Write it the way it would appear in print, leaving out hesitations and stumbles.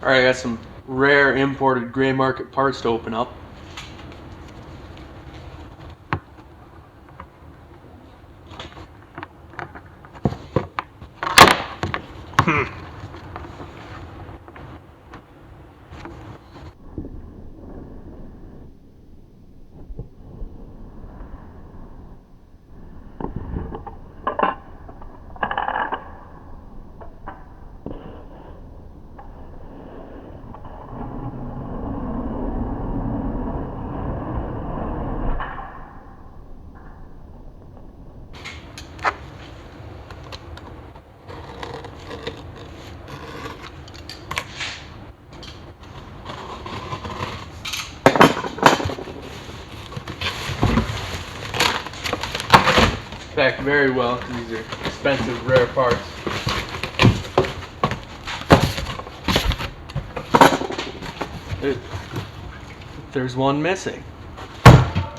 Alright, I got some rare imported gray market parts to open up. Packed very well because these are expensive, rare parts. There's one missing.